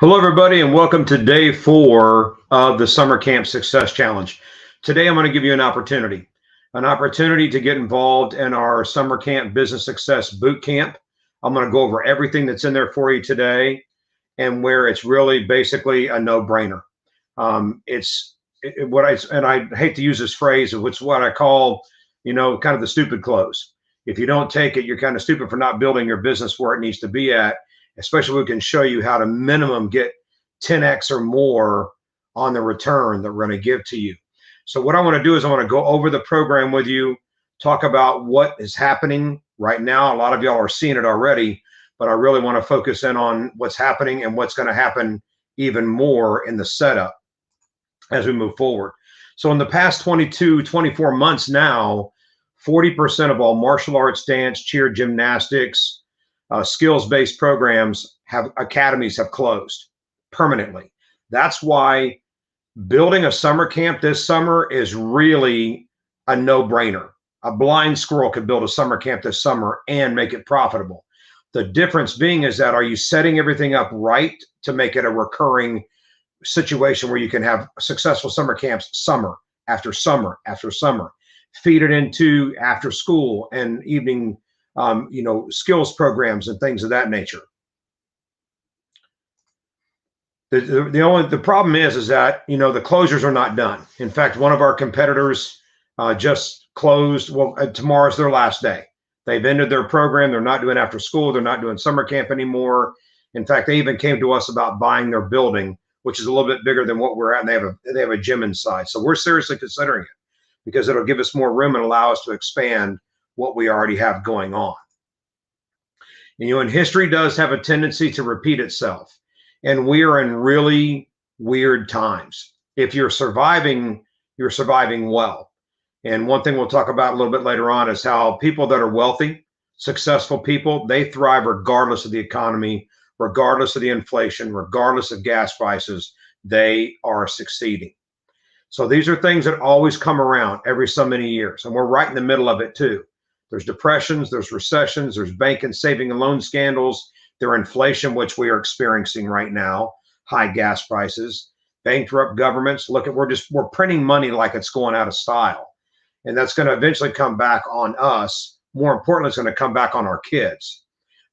Hello, everybody, and welcome to day 4 of the Summer Camp Success Challenge. Today, I'm going to give you an opportunity to get involved in our Summer Camp Business Success Boot Camp. I'm going to go over everything that's in there for you today and where it's really basically a no-brainer. I hate to use this phrase, it's what I call, kind of the stupid close. If you don't take it, you're kind of stupid for not building your business where it needs to be at. Especially we can show you how to minimum get 10x or more on the return that we're going to give to you. So what I want to do is I want to go over the program with you, talk about what is happening right now. A lot of y'all are seeing it already, but I really want to focus in on what's happening and what's going to happen even more in the setup as we move forward. So in the past 24 months now, 40% of all martial arts, dance, cheer, gymnastics, skills-based academies have closed permanently. That's why building a summer camp this summer is really a no-brainer. A blind squirrel could build a summer camp this summer and make it profitable. The difference being is that, are you setting everything up right to make it a recurring situation where you can have successful summer camps summer after summer after summer, feed it into after school and evening skills programs and things of that nature. The problem is that the closures are not done. In fact, one of our competitors just closed. Well, tomorrow's their last day. They've ended their program. They're not doing after school. They're not doing summer camp anymore. In fact, they even came to us about buying their building, which is a little bit bigger than what we're at, and they have a gym inside. So we're seriously considering it because it'll give us more room and allow us to expand what we already have going on. And history does have a tendency to repeat itself, and we are in really weird times. If you're surviving, you're surviving well. And one thing we'll talk about a little bit later on is how people that are wealthy, successful people, they thrive regardless of the economy, regardless of the inflation, regardless of gas prices. They are succeeding. So these are things that always come around every so many years, and we're right in the middle of it too. There's depressions, there's recessions, there's bank and saving and loan scandals, there's inflation, which we are experiencing right now, high gas prices, bankrupt governments. Look, we're printing money like it's going out of style. And that's going to eventually come back on us. More importantly, it's going to come back on our kids.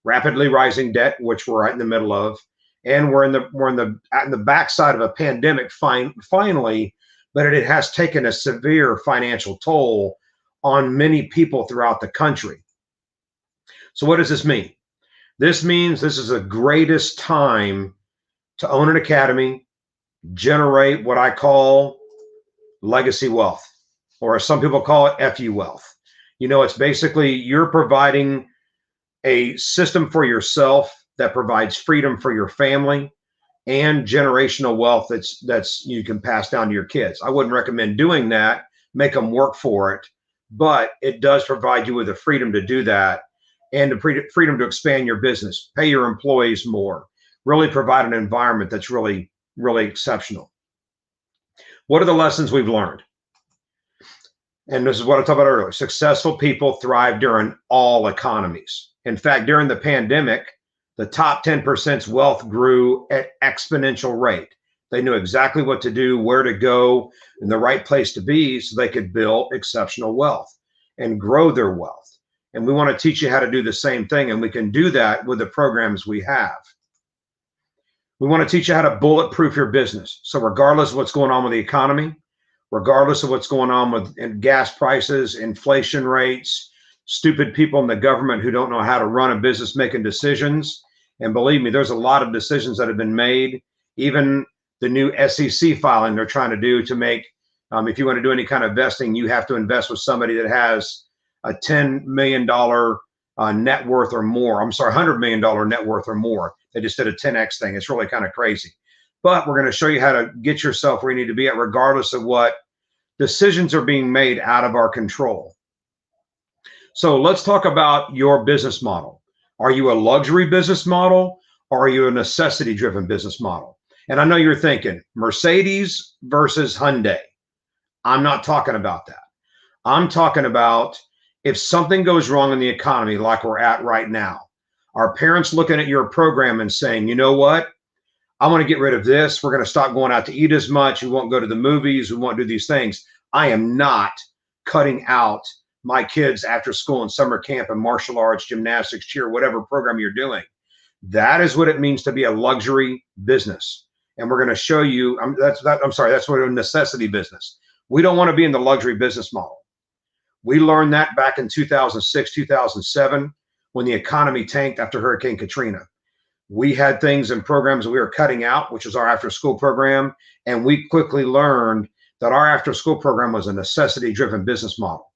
Rapidly rising debt, which we're right in the middle of, and we're in the backside of a pandemic finally, but it has taken a severe financial toll on many people throughout the country. So what does this mean? This means this is the greatest time to own an academy, generate what I call legacy wealth, or as some people call it, FU wealth. It's basically you're providing a system for yourself that provides freedom for your family and generational wealth that's you can pass down to your kids. I wouldn't recommend doing that, make them work for it, but it does provide you with the freedom to do that and the freedom to expand your business, pay your employees more, really provide an environment that's really, really exceptional. What are the lessons we've learned? And this is what I talked about earlier. Successful people thrive during all economies. In fact, during the pandemic, the top 10%'s wealth grew at exponential rate. They knew exactly what to do, where to go, and the right place to be so they could build exceptional wealth and grow their wealth. And we want to teach you how to do the same thing, and we can do that with the programs we have. We want to teach you how to bulletproof your business. So regardless of what's going on with the economy, regardless of what's going on with gas prices, inflation rates, stupid people in the government who don't know how to run a business making decisions. And believe me, there's a lot of decisions that have been made. Even the new SEC filing they're trying to do to make, if you want to do any kind of investing, you have to invest with somebody that has a $10 million net worth or more. I'm sorry, $100 million net worth or more. They just did a 10X thing. It's really kind of crazy. But we're going to show you how to get yourself where you need to be at, regardless of what decisions are being made out of our control. So let's talk about your business model. Are you a luxury business model, or are you a necessity-driven business model? And I know you're thinking Mercedes versus Hyundai. I'm not talking about that. I'm talking about if something goes wrong in the economy like we're at right now, are parents looking at your program and saying, you know what? I want to get rid of this. We're going to stop going out to eat as much. We won't go to the movies. We won't do these things. I am not cutting out my kids after school and summer camp and martial arts, gymnastics, cheer, whatever program you're doing. That is what it means to be a luxury business. And we're going to show you, that's what a necessity business. We don't want to be in the luxury business model. We learned that back in 2006, 2007, when the economy tanked after Hurricane Katrina. We had things and programs that we were cutting out, which was our after school program. And we quickly learned that our after school program was a necessity driven business model.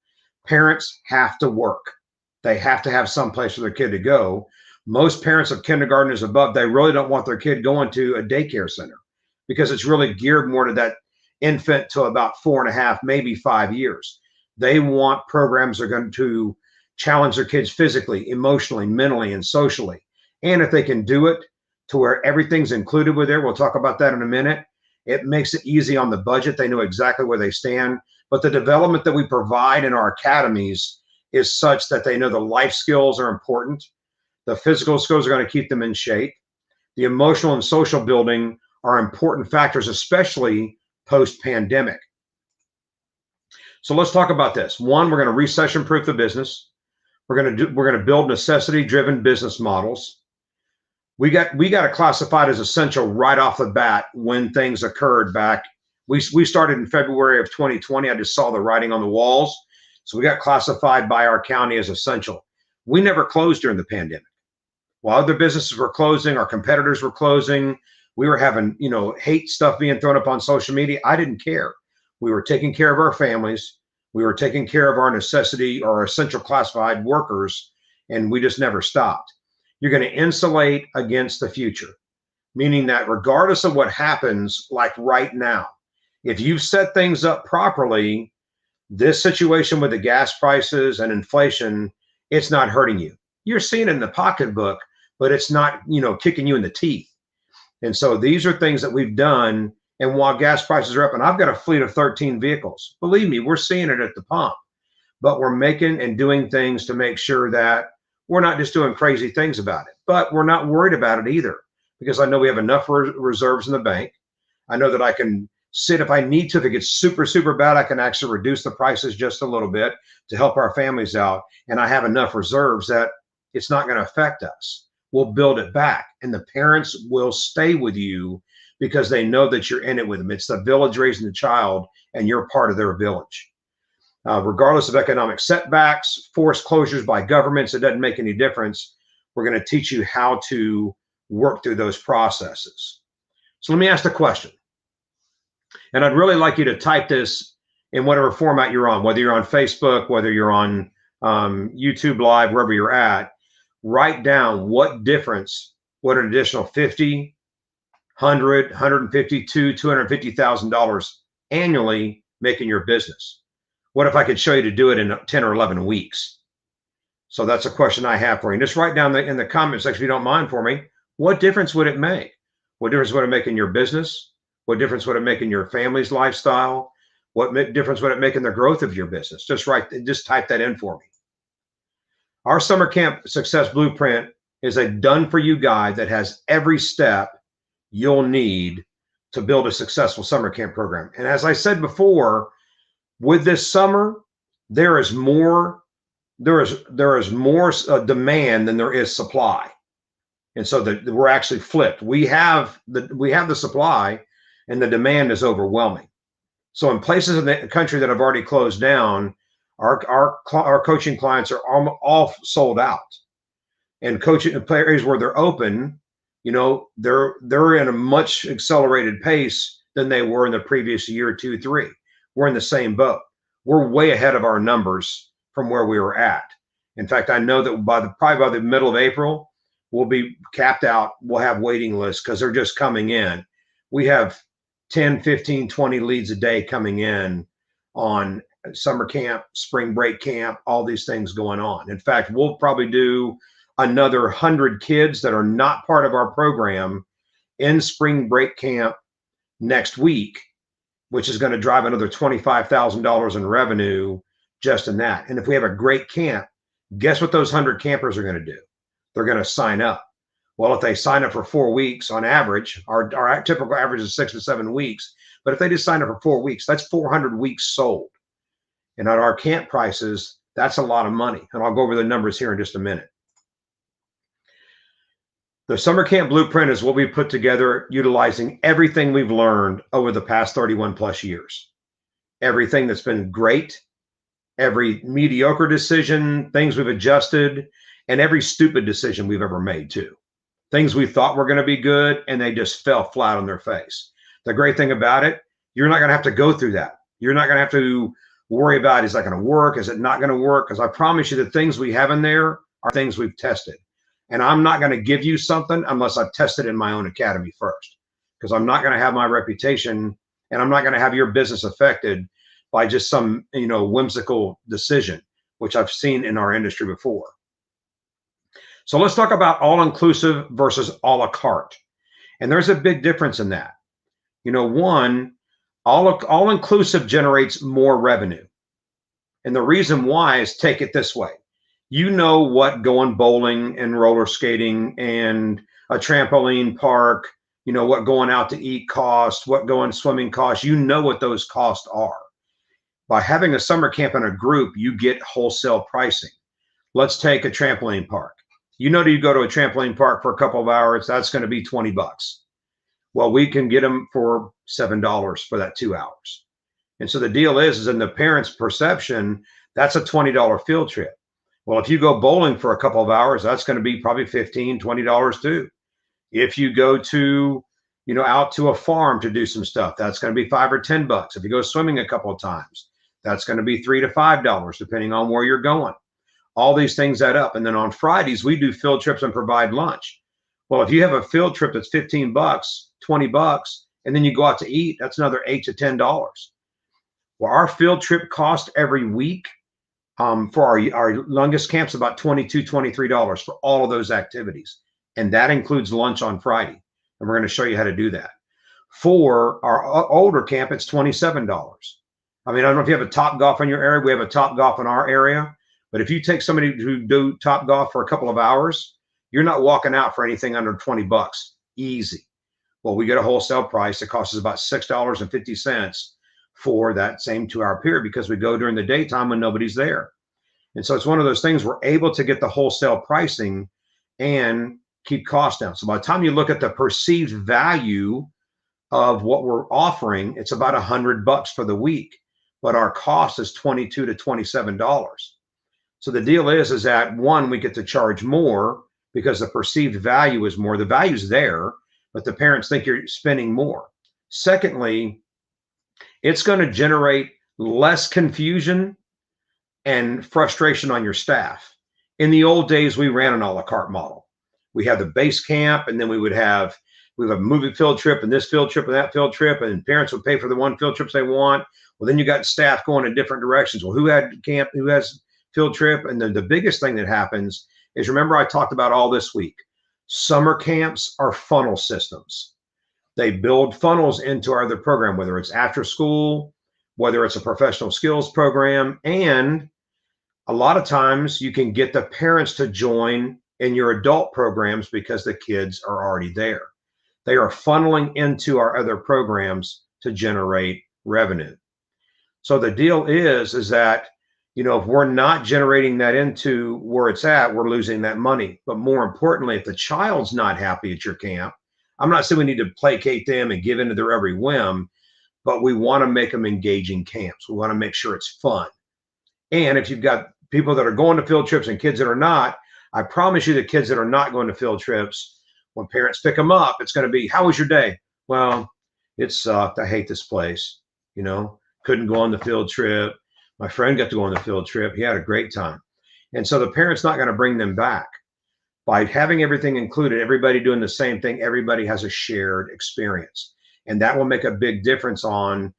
Parents have to work. They have to have some place for their kid to go. Most parents of kindergartners above, they really don't want their kid going to a daycare center because it's really geared more to that infant to about 4.5, maybe 5 years. They want programs that are going to challenge their kids physically, emotionally, mentally, and socially. And if they can do it to where everything's included with there, we'll talk about that in a minute. It makes it easy on the budget. They know exactly where they stand. But the development that we provide in our academies is such that they know the life skills are important. The physical skills are going to keep them in shape. The emotional and social building are important factors, especially post-pandemic. So let's talk about this. One, we're going to recession-proof the business. We're going to build necessity-driven business models. We got it classified as essential right off the bat when things occurred back. We started in February of 2020. I just saw the writing on the walls. So we got classified by our county as essential. We never closed during the pandemic. While other businesses were closing, our competitors were closing, we were having, hate stuff being thrown up on social media. I didn't care. We were taking care of our families. We were taking care of our necessity or essential classified workers, and we just never stopped. You're going to insulate against the future, meaning that regardless of what happens, like right now, if you've set things up properly, this situation with the gas prices and inflation, it's not hurting you. You're seeing it in the pocketbook, but it's not, kicking you in the teeth. And so these are things that we've done. And while gas prices are up, and I've got a fleet of 13 vehicles, believe me, we're seeing it at the pump, but we're making and doing things to make sure that we're not just doing crazy things about it, but we're not worried about it either, because I know we have enough reserves in the bank. I know that I can sit if I need to. If it gets super, super bad, I can actually reduce the prices just a little bit to help our families out. And I have enough reserves that it's not going to affect us. We'll build it back, and the parents will stay with you because they know that you're in it with them. It's the village raising the child, and you're part of their village. Regardless of economic setbacks, forced closures by governments, it doesn't make any difference. We're going to teach you how to work through those processes. So let me ask the question. And I'd really like you to type this in whatever format you're on, whether you're on Facebook, whether you're on YouTube Live, wherever you're at. Write down what difference would an additional $50, $100, $150, $250,000 annually make in your business. What if I could show you to do it in 10 or 11 weeks? So that's a question I have for you. Just write down in the comment section, if you don't mind for me, what difference would it make? What difference would it make in your business? What difference would it make in your family's lifestyle? What difference would it make in the growth of your business? Just type that in for me. Our Summer Camp Success Blueprint is a done-for-you guide that has every step you'll need to build a successful summer camp program. And as I said before, with this summer, there is more demand than there is supply, and so we're actually flipped. We have the supply, and the demand is overwhelming. So in places in the country that have already closed down, our coaching clients are all sold out, and coaching areas where they're open, they're in a much accelerated pace than they were in the previous year, 2, 3. We're in the same boat. We're way ahead of our numbers from where we were at. In fact, I know that probably by the middle of April, we'll be capped out. We'll have waiting lists because they're just coming in. We have 10, 15, 20 leads a day coming in on summer camp, spring break camp, all these things going on. In fact, we'll probably do another 100 kids that are not part of our program in spring break camp next week, which is going to drive another $25,000 in revenue just in that. And if we have a great camp, guess what those 100 campers are going to do? They're going to sign up. Well, if they sign up for 4 weeks on average, our typical average is 6 to 7 weeks. But if they just sign up for 4 weeks, that's 400 weeks sold. And at our camp prices, that's a lot of money. And I'll go over the numbers here in just a minute. The summer camp blueprint is what we put together utilizing everything we've learned over the past 31 plus years. Everything that's been great, every mediocre decision, things we've adjusted, and every stupid decision we've ever made too. Things we thought were going to be good and they just fell flat on their face. The great thing about it, you're not going to have to go through that. You're not going to have to worry about, is that going to work? Is it not going to work? Because I promise you the things we have in there are things we've tested. And I'm not going to give you something unless I've tested in my own academy first, because I'm not going to have my reputation and I'm not going to have your business affected by just some, whimsical decision, which I've seen in our industry before. So let's talk about all-inclusive versus a la carte. And there's a big difference in that. One, all-inclusive generates more revenue. And the reason why is, take it this way. What going bowling and roller skating and a trampoline park, what going out to eat costs, what going swimming costs, what those costs are. By having a summer camp in a group, you get wholesale pricing. Let's take a trampoline park. You go to a trampoline park for a couple of hours, that's going to be $20. Well, we can get them for $7 for that 2 hours. And so the deal is in the parents' perception, that's a $20 field trip. Well, if you go bowling for a couple of hours, that's going to be probably $15, $20 too. If you go to, out to a farm to do some stuff, that's going to be $5 or $10. If you go swimming a couple of times, that's going to be $3 to $5, depending on where you're going. All these things add up. And then on Fridays, we do field trips and provide lunch. Well, if you have a field trip that's $15, $20, and then you go out to eat, that's another $8 to $10. Well, our field trip cost every week for our longest camps about $22, $23 for all of those activities. And that includes lunch on Friday. And we're going to show you how to do that. For our older camp, it's $27. I don't know if you have a Topgolf in your area. We have a Topgolf in our area. But if you take somebody who do Topgolf for a couple of hours, you're not walking out for anything under $20. Easy. Well, we get a wholesale price. It costs us about $6.50 for that same 2-hour period, because we go during the daytime when nobody's there. And so it's one of those things we're able to get the wholesale pricing and keep costs down. So by the time you look at the perceived value of what we're offering, it's about $100 for the week, but our cost is $22 to $27. So the deal is that one, we get to charge more because the perceived value is more. The value's there, but the parents think you're spending more. Secondly, it's going to generate less confusion and frustration on your staff. In the old days, we ran an a la carte model. We had the base camp, and then we would have a movie field trip and this field trip and that field trip, and parents would pay for the one field trips they want. Well, then you got staff going in different directions. Well, who had camp, who has field trip? And then the biggest thing that happens is, remember I talked about all this week, summer camps are funnel systems. They build funnels into our other program, whether it's after school, whether it's a professional skills program, and a lot of times you can get the parents to join in your adult programs because the kids are already there. They are funneling into our other programs to generate revenue. So the deal is that, if we're not generating that into where it's at, we're losing that money. But more importantly, if the child's not happy at your camp, I'm not saying we need to placate them and give in to their every whim, but we want to make them engaging camps. We want to make sure it's fun. And if you've got people that are going to field trips and kids that are not, I promise you the kids that are not going to field trips, when parents pick them up, it's going to be, how was your day? Well, it sucked. I hate this place. Couldn't go on the field trip. My friend got to go on the field trip. He had a great time. And so the parent's not going to bring them back. By having everything included, everybody doing the same thing, everybody has a shared experience. And that will make a big difference on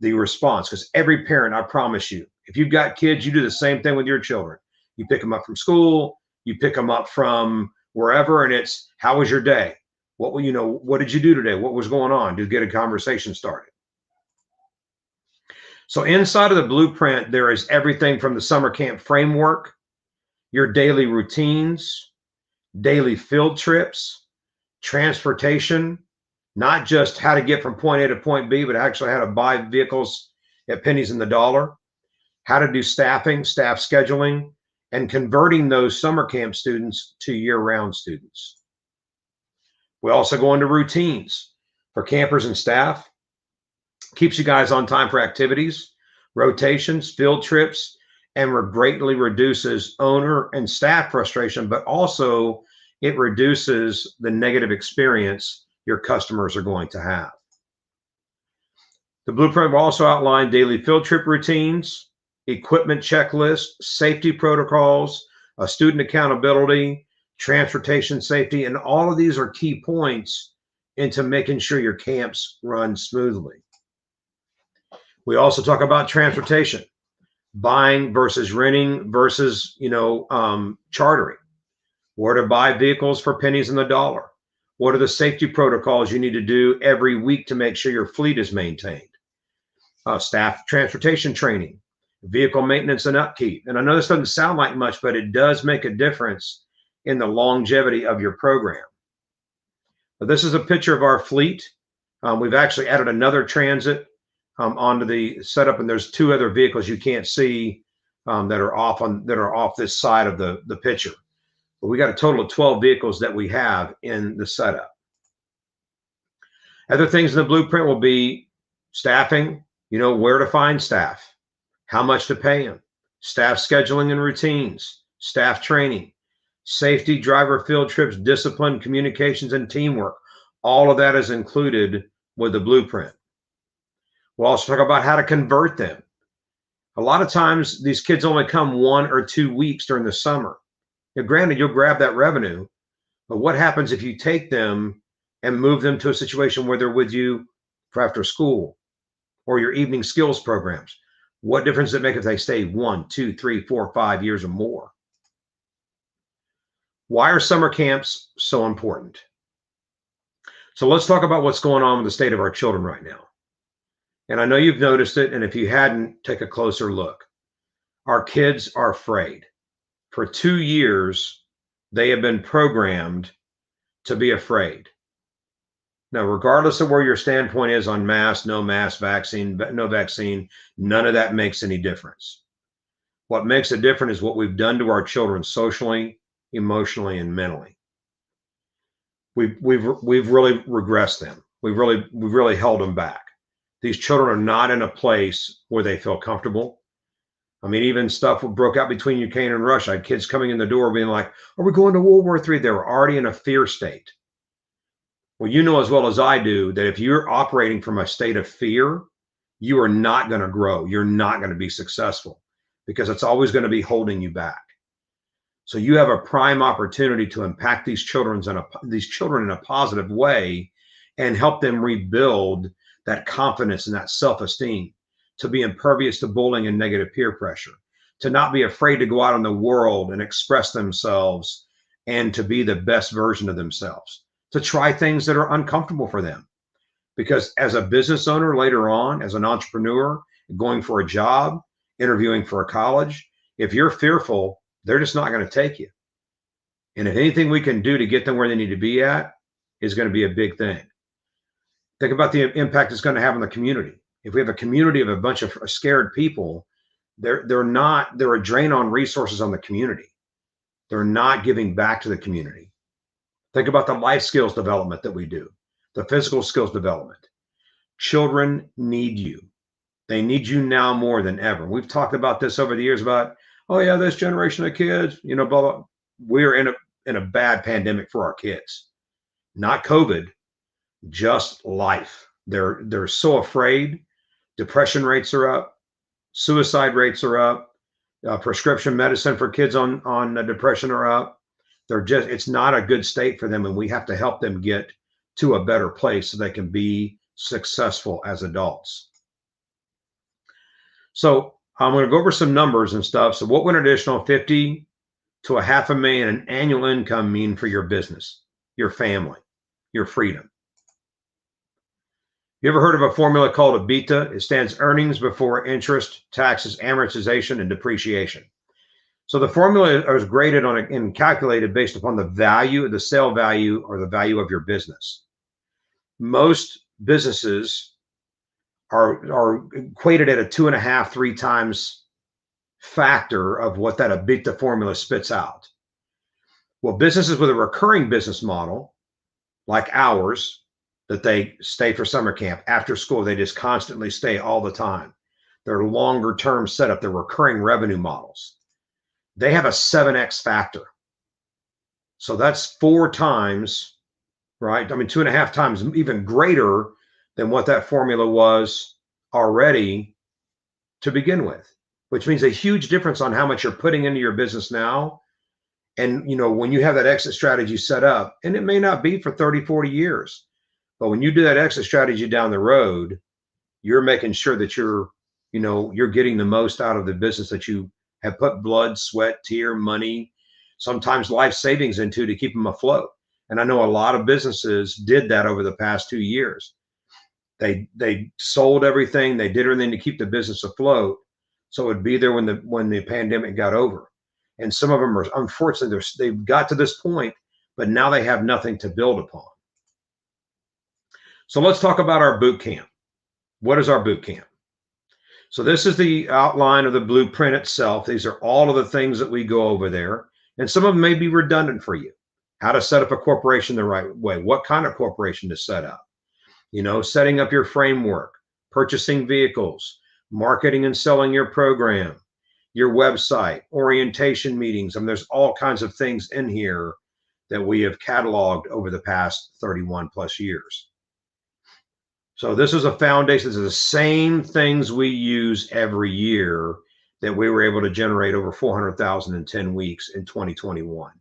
the response, because every parent, I promise you, if you've got kids, you do the same thing with your children. You pick them up from school, you pick them up from wherever, and it's, how was your day? What did you do today? What was going on? To get a conversation started. So inside of the blueprint, there is everything from the summer camp framework, your daily routines, daily field trips, transportation, not just how to get from point A to point B, but actually how to buy vehicles at pennies in the dollar, how to do staffing, staff scheduling, and converting those summer camp students to year-round students. We also go into routines for campers and staff, keeps you guys on time for activities, rotations, field trips, and greatly reduces owner and staff frustration, but also it reduces the negative experience your customers are going to have. The blueprint will also outline daily field trip routines, equipment checklists, safety protocols, student accountability, transportation safety, and all of these are key points into making sure your camps run smoothly. We also talk about transportation, buying versus renting versus, chartering, where to buy vehicles for pennies in the dollar. What are the safety protocols you need to do every week to make sure your fleet is maintained? Staff transportation training, vehicle maintenance and upkeep. And I know this doesn't sound like much, but it does make a difference in the longevity of your program. But this is a picture of our fleet. We've actually added another transit onto the setup, and there's two other vehicles you can't see that are off this side of the picture. But we got a total of 12 vehicles that we have in the setup. Other things in the blueprint will be staffing, where to find staff, how much to pay them, staff scheduling and routines, staff training, safety, driver field trips, discipline, communications, and teamwork. All of that is included with the blueprint. We'll also talk about how to convert them. A lot of times these kids only come 1 or 2 weeks during the summer. Now, granted, you'll grab that revenue, but what happens if you take them and move them to a situation where they're with you for after school or your evening skills programs? What difference does it make if they stay 1, 2, 3, 4, 5 years or more? Why are summer camps so important? So let's talk about what's going on with the state of our children right now. And I know you've noticed it, and if you hadn't, take a closer look. Our kids are afraid. For 2 years, they have been programmed to be afraid. Now, regardless of where your standpoint is on mask, no mask, vaccine, no vaccine, none of that makes any difference. What makes a difference is what we've done to our children socially, emotionally, and mentally. We've really regressed them. We've really held them back. These children are not in a place where they feel comfortable. I mean, even stuff broke out between Ukraine and Russia. I had kids coming in the door being like, "Are we going to World War III?" They were already in a fear state. Well, you know as well as I do that if you're operating from a state of fear, you are not going to grow. You're not going to be successful because it's always going to be holding you back. So you have a prime opportunity to impact these children in a positive way and help them rebuild that confidence and that self-esteem, to be impervious to bullying and negative peer pressure, to not be afraid to go out in the world and express themselves and to be the best version of themselves, to try things that are uncomfortable for them. Because as a business owner later on, as an entrepreneur, going for a job, interviewing for a college, if you're fearful, they're just not going to take you. And if anything we can do to get them where they need to be at is going to be a big thing. Think about the impact it's going to have on the community. If we have a community of a bunch of scared people, they're a drain on resources on the community. They're not giving back to the community. Think about the life skills development that we do, the physical skills development. Children need you. They need you now more than ever. We've talked about this over the years about, oh yeah, this generation of kids, blah, blah. We're in a bad pandemic for our kids. Not COVID, just life. They're so afraid. Depression rates are up. Suicide rates are up. Prescription medicine for kids on depression are up. It's not a good state for them, and we have to help them get to a better place so they can be successful as adults. So I'm going to go over some numbers and stuff. So what would an additional $50,000 to $500,000 in annual income mean for your business, your family, your freedom? You ever heard of a formula called EBITDA? It stands earnings before interest, taxes, amortization, and depreciation. So the formula is graded on and calculated based upon the value, the sale value, or the value of your business. Most businesses are equated at a 2.5, 3 times factor of what that EBITDA formula spits out. Well, businesses with a recurring business model, like ours, that they stay for summer camp, after school, they just constantly stay all the time. They're longer term setup, they're recurring revenue models. They have a 7x factor. So that's 4 times, right? I mean, 2.5 times even greater than what that formula was already to begin with, which means a huge difference on how much you're putting into your business now. And, you know, when you have that exit strategy set up, and it may not be for 30, 40 years, but when you do that exit strategy down the road, you're making sure that you're getting the most out of the business that you have put blood, sweat, tear, money, sometimes life savings into to keep them afloat. And I know a lot of businesses did that over the past 2 years. They sold everything, they did everything to keep the business afloat, so it would be there when the pandemic got over. And some of them are, unfortunately, they've got to this point, but now they have nothing to build upon. So let's talk about our boot camp. What is our boot camp? So this is the outline of the blueprint itself. These are all of the things that we go over there. And some of them may be redundant for you. How to set up a corporation the right way. What kind of corporation to set up. You know, setting up your framework, purchasing vehicles, marketing and selling your program, your website, orientation meetings. I mean, there's all kinds of things in here that we have cataloged over the past 31 plus years. So this is a foundation. This is the same things we use every year that we were able to generate over 400,000 in 10 weeks in 2021.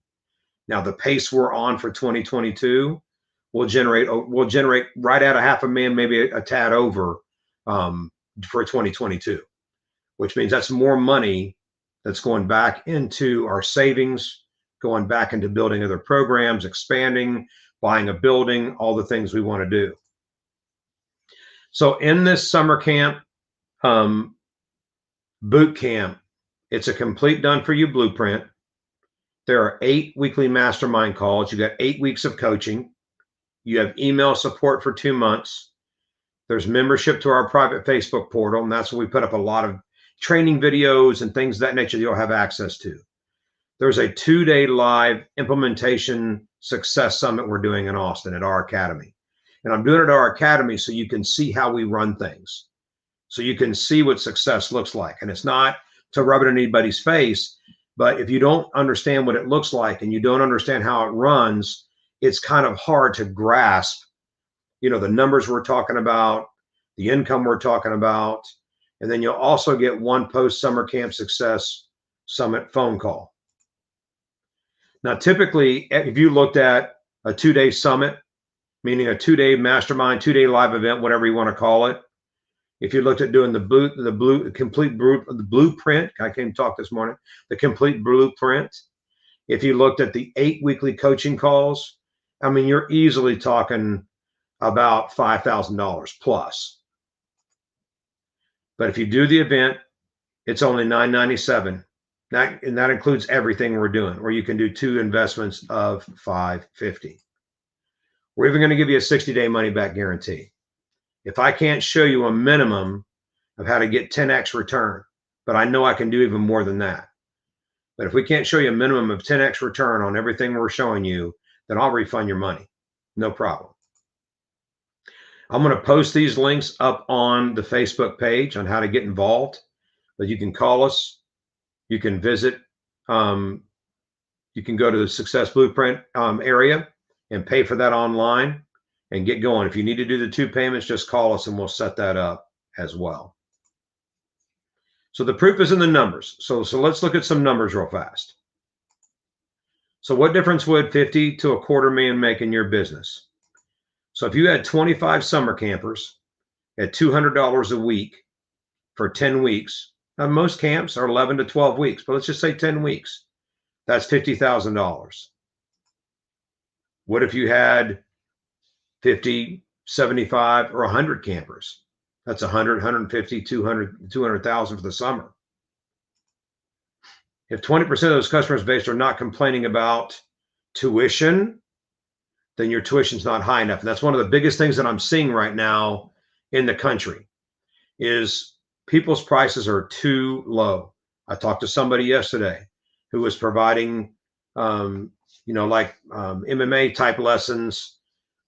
Now the pace we're on for 2022 will generate right at 500,000, maybe a tad over for 2022, which means that's more money that's going back into our savings, going back into building other programs, expanding, buying a building, all the things we want to do. So in this summer camp, boot camp, it's a complete done for you blueprint. There are 8 weekly mastermind calls. You got 8 weeks of coaching. You have email support for 2 months. There's membership to our private Facebook portal, and that's where we put up a lot of training videos and things of that nature that you'll have access to. There's a 2-day live implementation success summit we're doing in Austin at our academy. And I'm doing it at our academy so you can see how we run things. So you can see what success looks like. And it's not to rub it in anybody's face, but if you don't understand what it looks like and you don't understand how it runs, it's kind of hard to grasp, you know, the numbers we're talking about, the income we're talking about. And then you'll also get one post-summer camp success summit phone call. Now, typically, if you looked at a 2-day summit, meaning a 2-day mastermind, 2-day live event, whatever you want to call it. If you looked at doing the blueprint, I came to talk this morning, the complete blueprint. If you looked at the 8 weekly coaching calls, I mean, you're easily talking about $5,000 plus. But if you do the event, it's only $997. And that includes everything we're doing, or you can do 2 investments of $550. We're even going to give you a 60-day money-back guarantee. If I can't show you a minimum of how to get 10x return, but I know I can do even more than that. But if we can't show you a minimum of 10x return on everything we're showing you, then I'll refund your money. No problem. I'm going to post these links up on the Facebook page on how to get involved. But you can call us. You can visit. You can go to the Success Blueprint area and pay for that online and get going. If you need to do the 2 payments, just call us and we'll set that up as well. So the proof is in the numbers. So let's look at some numbers real fast. So what difference would 50 to $250,000 make in your business? So if you had 25 summer campers at $200 a week for 10 weeks, now most camps are 11 to 12 weeks, but let's just say 10 weeks. That's $50,000. What if you had 50, 75, or 100 campers? That's 100, 150, 200,000 for the summer. If 20% of those customers base are not complaining about tuition, then your tuition's not high enough. And that's one of the biggest things that I'm seeing right now in the country is people's prices are too low. I talked to somebody yesterday who was providing, MMA type lessons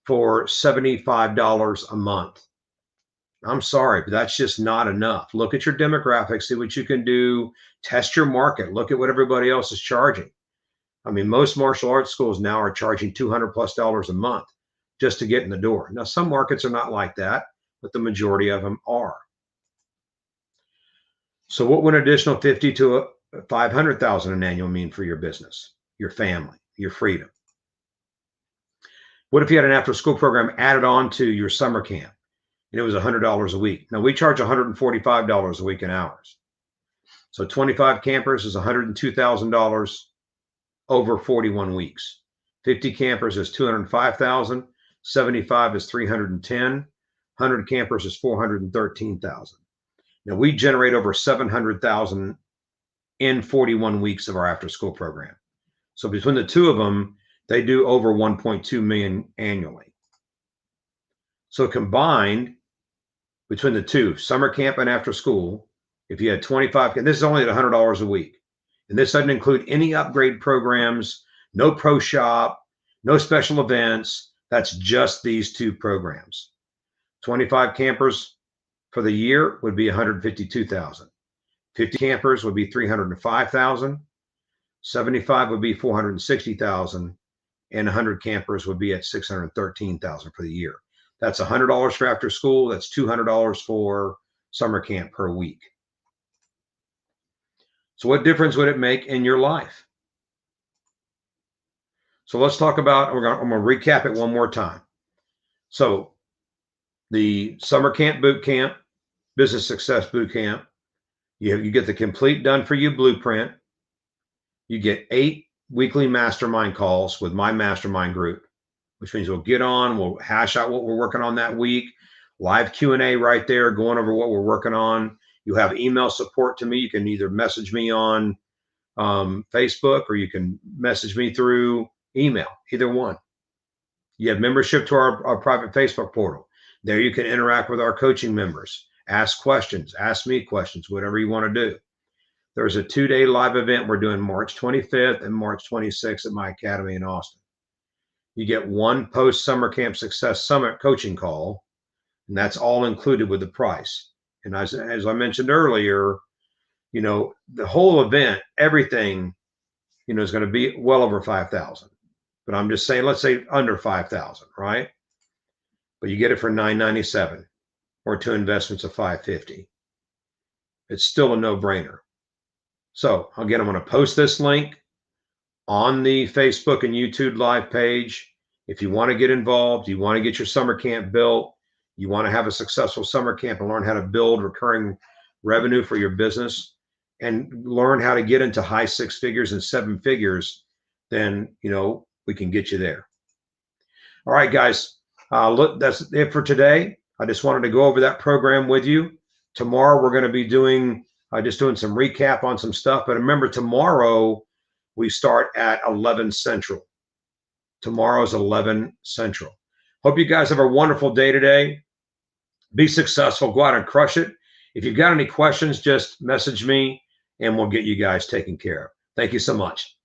for $75 a month. I'm sorry, but that's just not enough. Look at your demographics, see what you can do, test your market, look at what everybody else is charging. I mean, most martial arts schools now are charging $200+ a month just to get in the door. Now, some markets are not like that, but the majority of them are. So what would an additional 50 to 500,000 an annual mean for your business, your family, your freedom? What if you had an after-school program added on to your summer camp and it was $100 a week? Now we charge $145 a week in hours. So 25 campers is $102,000 over 41 weeks. 50 campers is $205,000. 75 is $310,000. 100 campers is $413,000. Now we generate over $700,000 in 41 weeks of our after-school program. So between the two of them, they do over 1.2 million annually. So combined between the two, summer camp and after school, if you had 25, and this is only at $100 a week, and this doesn't include any upgrade programs, no pro shop, no special events. That's just these two programs. 25 campers for the year would be $152,000. 50 campers would be $305,000. 75 would be $460,000. And 100 campers would be at $613,000 for the year. That's $100 for after school. That's $200 for summer camp per week. So what difference would it make in your life? So let's talk about, I'm going to recap it one more time. So the summer camp boot camp, business success boot camp, you get the complete done for you blueprint. You get 8 weekly mastermind calls with my mastermind group, which means we'll get on, we'll hash out what we're working on that week, live Q&A right there, going over what we're working on. You have email support to me. You can either message me on Facebook or you can message me through email, either one. You have membership to our private Facebook portal. There you can interact with our coaching members, ask questions, ask me questions, whatever you want to do. There's a 2-day live event we're doing March 25th and March 26th at my academy in Austin. You get one post summer camp success summit coaching call, and that's all included with the price. And as I mentioned earlier, the whole event, everything, is going to be well over 5,000. But I'm just saying, let's say under 5,000, right? But you get it for $997 or 2 investments of $550. It's still a no-brainer. So again, I'm going to post this link on the Facebook and YouTube live page. If you want to get involved, you want to get your summer camp built, you want to have a successful summer camp and learn how to build recurring revenue for your business and learn how to get into high 6 figures and 7 figures, then, we can get you there. All right, guys, look, that's it for today. I just wanted to go over that program with you. Tomorrow, we're going to be doing just doing some recap on some stuff. But remember, tomorrow we start at 11 Central. Tomorrow's 11 Central. Hope you guys have a wonderful day today. Be successful. Go out and crush it. If you've got any questions, just message me and we'll get you guys taken care of. Thank you so much.